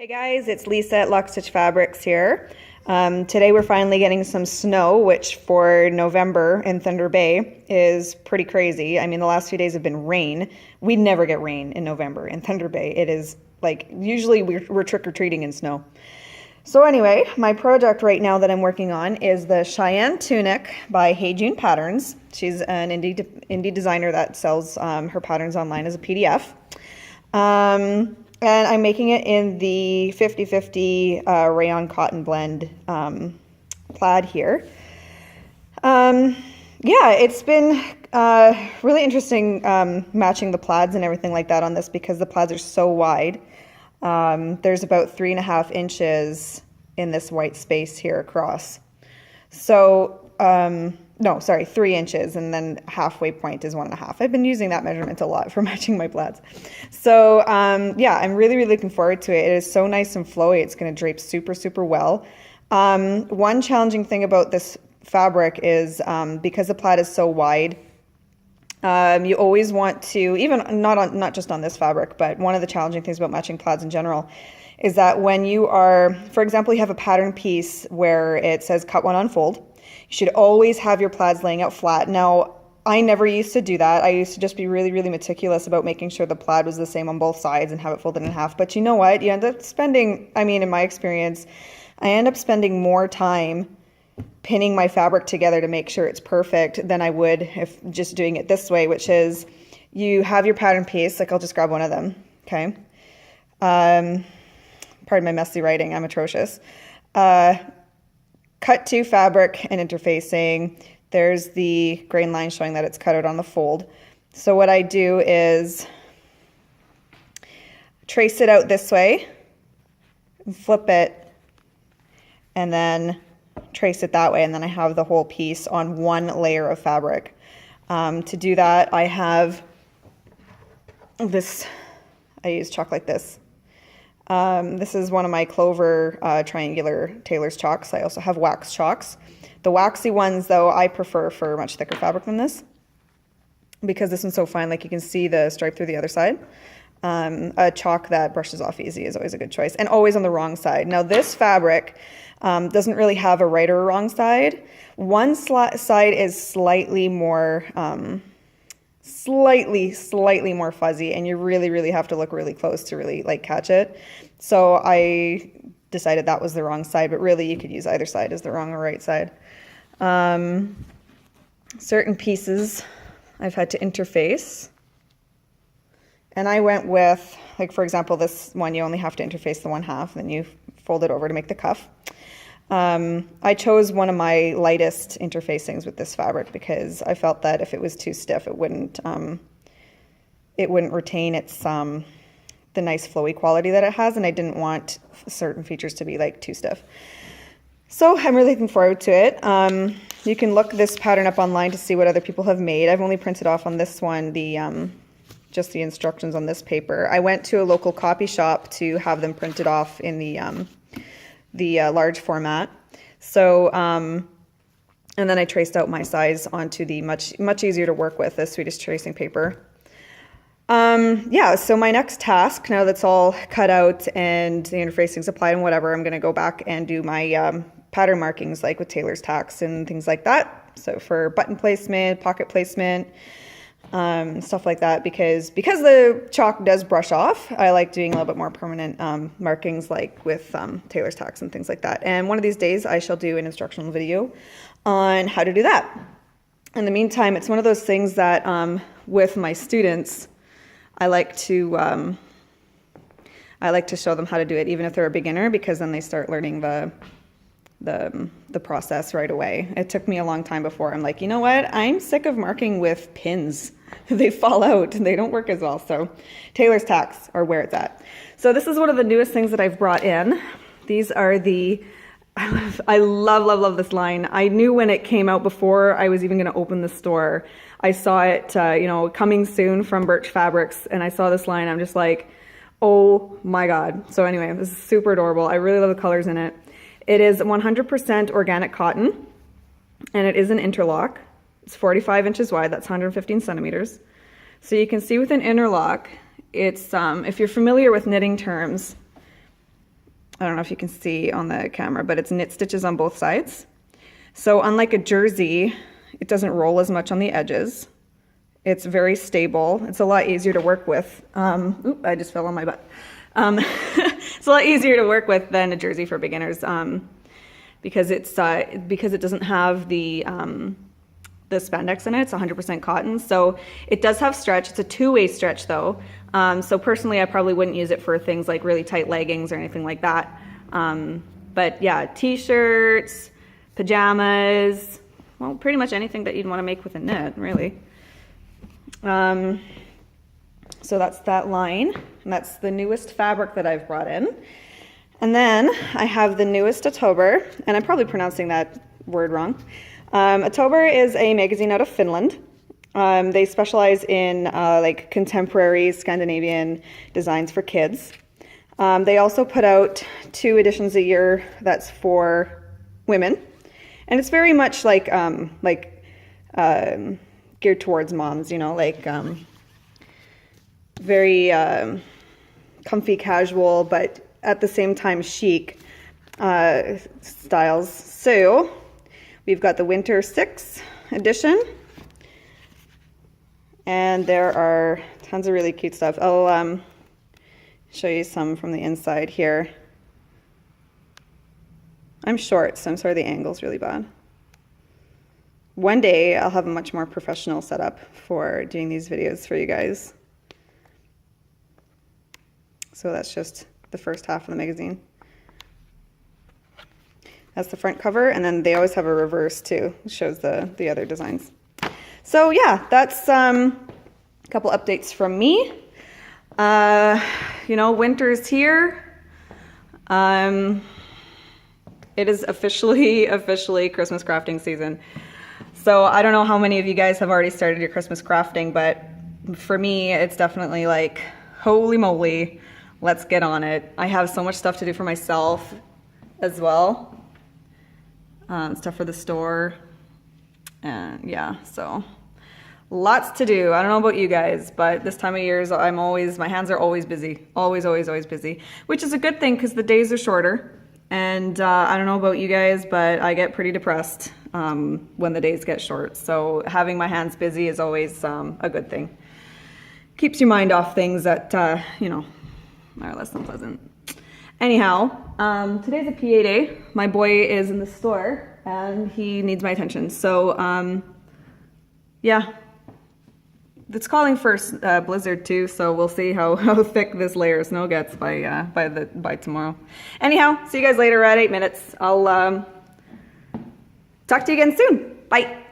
Hey guys, it's Lisa at Lockstitch Fabrics here. Today we're finally getting some snow, which for November in Thunder Bay is pretty crazy. I mean, the last few days have been rain. We never get rain in November in Thunder Bay. It is like, usually we're trick-or-treating in snow. So anyway, my project right now that I'm working on is the Cheyenne Tunic by Hey June Patterns. She's an indie designer that sells her patterns online as a PDF. And I'm making it in the 50-50 rayon cotton blend plaid here. Yeah, it's been really interesting matching the plaids and everything like that on this because the plaids are so wide. There's about 3.5 inches in this white space here across. So, no, sorry, 3 inches, and then halfway point is 1.5. I've been using that measurement a lot for matching my plaids. So, yeah, I'm really looking forward to it. It is so nice and flowy. It's going to drape super well. One challenging thing about this fabric is because the plaid is so wide, you always want to, even not just on this fabric, but one of the challenging things about matching plaids in general is that when you are, for example, you have a pattern piece where it says cut one, unfold. You should always have your plaids laying out flat. Now, I never used to do that. I used to just be really meticulous about making sure the plaid was the same on both sides and have it folded in half. But you know what? You end up spending, I mean, in my experience, I end up spending more time pinning my fabric together to make sure it's perfect than I would if just doing it this way, which is you have your pattern piece, like I'll just grab one of them, okay? Pardon my messy writing, I'm atrocious. Cut to fabric and interfacing. There's the grain line showing that it's cut out on the fold. So what I do is trace it out this way, flip it, and then trace it that way, and then I have the whole piece on one layer of fabric. To do that, I have this, I use chalk like this. This is one of my Clover triangular tailor's chalks. I also have wax chalks. The waxy ones, though, I prefer for much thicker fabric than this because this one's so fine, like you can see the stripe through the other side. A chalk that brushes off easy is always a good choice, and always on the wrong side. Now, this fabric doesn't really have a right or a wrong side. One side is slightly more, slightly more fuzzy, and you really have to look really close to really like catch it. So I decided that was the wrong side, but really you could use either side as the wrong or right side. Certain pieces I've had to interface, and I went with, like for example, this one you only have to interface the 1/2, then you fold it over to make the cuff. I chose one of my lightest interfacings with this fabric because I felt that if it was too stiff, it wouldn't retain its the nice flowy quality that it has, and I didn't want certain features to be like too stiff. So I'm really looking forward to it. You can look this pattern up online to see what other people have made. I've only printed off on this one just the instructions on this paper. I went to a local copy shop to have them printed off in the large format. So, and then I traced out my size onto the much easier to work with, the Swedish tracing paper. Yeah, so my next task, now that's all cut out and the interfacing's applied and whatever, I'm gonna go back and do my pattern markings like with tailor's tacks and things like that. So for button placement, pocket placement, stuff like that, because the chalk does brush off, I like doing a little bit more permanent markings like with tailor's tacks and things like that. And one of these days I shall do an instructional video on how to do that. In the meantime, it's one of those things that with my students, I like to show them how to do it, even if they're a beginner, because then they start learning the process right away. It took me a long time before I'm like, you know what? I'm sick of marking with pins. They fall out and they don't work as well. So tailor's tacks are where it's at. So this is one of the newest things that I've brought in. These are I love this line. I knew when it came out before I was even going to open the store. I saw it, you know, coming soon from Birch Fabrics, and I saw this line. I'm just like, oh my God. So anyway, this is super adorable. I really love the colors in it. It is 100% organic cotton, and it is an interlock. It's 45 inches wide. That's 115 centimeters. So you can see with an interlock, it's, if you're familiar with knitting terms, I don't know if you can see on the camera, but it's knit stitches on both sides. So unlike a jersey, it doesn't roll as much on the edges. It's very stable. It's a lot easier to work with. Oop, I just fell on my butt. It's a lot easier to work with than a jersey for beginners because it doesn't have the spandex in it. It's 100% cotton, so it does have stretch. It's a two-way stretch though. So personally, I probably wouldn't use it for things like really tight leggings or anything like that. But yeah, t-shirts, pajamas, well, pretty much anything that you'd want to make with a knit, really. So that's that line, and that's the newest fabric that I've brought in. And then I have the newest October, and I'm probably pronouncing that word wrong. October is a magazine out of Finland. They specialize in like contemporary Scandinavian designs for kids. They also put out 2 editions a year that's for women, and it's very much like geared towards moms, you know, like very comfy, casual, but at the same time chic styles. So we've got the Winter 6 edition, and there are tons of really cute stuff. I'll show you some from the inside here. I'm short, so I'm sorry the angle's really bad. One day I'll have a much more professional setup for doing these videos for you guys. So that's just the first half of the magazine. That's the front cover, and then they always have a reverse too. It shows the other designs. So yeah, that's a couple updates from me. You know, winter's here. It is officially Christmas crafting season. So I don't know how many of you guys have already started your Christmas crafting, but for me, it's definitely like, holy moly, let's get on it. I have so much stuff to do for myself as well. Stuff for the store. And yeah, so lots to do. I don't know about you guys, but this time of year, my hands are always busy. Always, always, always busy, which is a good thing because the days are shorter. And I don't know about you guys, but I get pretty depressed when the days get short. So having my hands busy is always a good thing. Keeps your mind off things that, you know, are less than pleasant. Anyhow, today's a PA day. My boy is in the store and he needs my attention. So yeah, it's calling for blizzard too, so we'll see how thick this layer of snow gets by tomorrow. Anyhow, see you guys later at 8 minutes. I'll talk to you again soon. Bye.